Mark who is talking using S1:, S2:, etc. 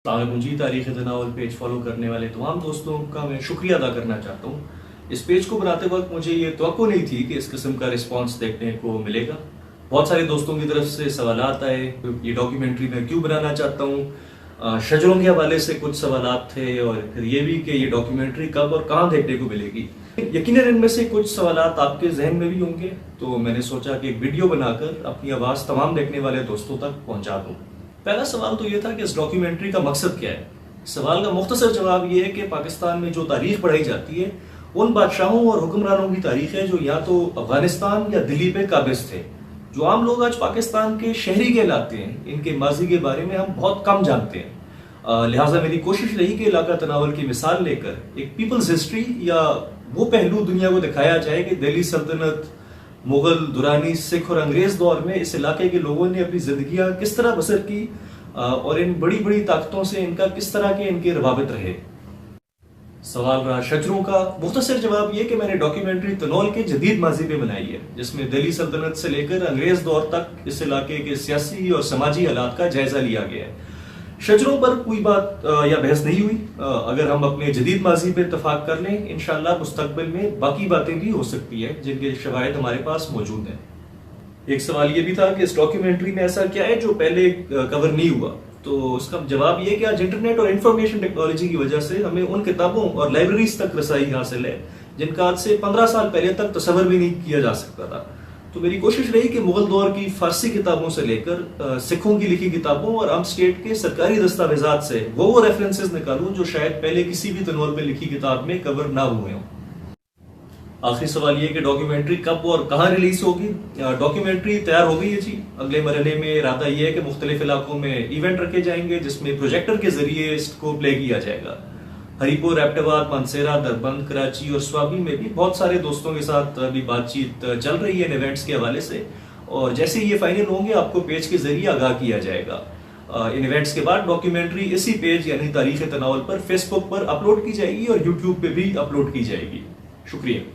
S1: जी तारीख़ तनावुल page follow करने वाले तमाम दोस्तों का मैं शुक्रिया अदा करना चाहता हूँ। इस पेज को बनाते वक्त मुझे ये तवक्को नहीं थी कि इस किस्म का रिस्पांस देखने को मिलेगा। बहुत सारे दोस्तों की तरफ से सवालात आए, ये डॉक्यूमेंट्री मैं क्यों बनाना चाहता हूँ। शजरों के हवाले से कुछ सवालात थे और फिर ये भी कि ये डॉक्यूमेंट्री कब और कहाँ देखने को मिलेगी। यकीनन इनमें से कुछ सवालात आपके जहन में भी होंगे, तो मैंने सोचा कि एक वीडियो बनाकर अपनी आवाज़ तमाम देखने वाले दोस्तों तक पहुँचा दूँ। पहला सवाल तो ये था कि इस डॉक्यूमेंट्री का मकसद क्या है। सवाल का मुख्तसर जवाब ये है कि पाकिस्तान में जो तारीख पढ़ाई जाती है उन बादशाहों और हुक्मरानों की तारीख है जो या तो अफगानिस्तान या दिल्ली पे काबिज थे। जो आम लोग आज पाकिस्तान के शहरी कहलाते हैं, इनके माजी के बारे में हम बहुत कम जानते हैं। लिहाजा मेरी कोशिश रही कि इलाका तनावल की मिसाल लेकर एक पीपल्स हिस्ट्री या वो पहलू दुनिया को दिखाया जाए कि दिल्ली सल्तनत, मुगल, दुरानी, सिख और अंग्रेज दौर में इस इलाके के लोगों ने अपनी जिंदगियां किस तरह बसर की और इन बड़ी बड़ी ताकतों से इनका किस तरह के इनके रवाबित रहे। सवाल रहा शजरों का। मुख्तसर जवाब ये कि मैंने डॉक्यूमेंट्री तनौल के जदीद माजी पे बनाई है, जिसमें दिल्ली सल्तनत से लेकर अंग्रेज दौर तक इस इलाके के सियासी और समाजी हालात का जायजा लिया गया है। शजरों पर कोई बात या बहस नहीं हुई। अगर हम अपने जदीद माजी पे इत्तफाक कर लें, इंशाअल्लाह मुस्तकबिल में बाकी बातें भी हो सकती है जिनके शवाहिद हमारे पास मौजूद हैं। एक सवाल ये भी था कि इस डॉक्यूमेंट्री में ऐसा क्या है जो पहले कवर नहीं हुआ। तो उसका जवाब ये कि आज इंटरनेट और इंफॉर्मेशन टेक्नोलॉजी की वजह से हमें उन किताबों और लाइब्रेरीज तक रसाई हासिल है जिनका आज से 15 साल पहले तक तसव्वुर भी नहीं किया जा सकता था। तो मेरी कोशिश रही कि मुगल दौर की फारसी किताबों से लेकर सिखों की लिखी किताबों और आर्म स्टेट के सरकारी दस्तावेजात से वो रेफरेंसेस निकालूं जो शायद पहले किसी भी तनौल में लिखी किताब में कवर ना हुए हों। आखिरी सवाल ये कि डॉक्यूमेंट्री कब और कहाँ रिलीज होगी। डॉक्यूमेंट्री तैयार हो गई है जी। अगले मरहले में इरादा ये है कि मुख्तलिफ इलाकों में इवेंट रखे जाएंगे जिसमें प्रोजेक्टर के जरिए इसको प्ले किया जाएगा। हरीपुर, एबटाबाद, मानसेरा, दरबंद, कराची और स्वाबी में भी बहुत सारे दोस्तों के साथ अभी बातचीत चल रही है इन इवेंट्स के हवाले से, और जैसे ही ये फाइनल होंगे आपको पेज के जरिए आगाह किया जाएगा। इन इवेंट्स के बाद डॉक्यूमेंट्री इसी पेज यानी तारीख़ तनावुल पर फेसबुक पर अपलोड की जाएगी और यूट्यूब पे भी अपलोड की जाएगी। शुक्रिया।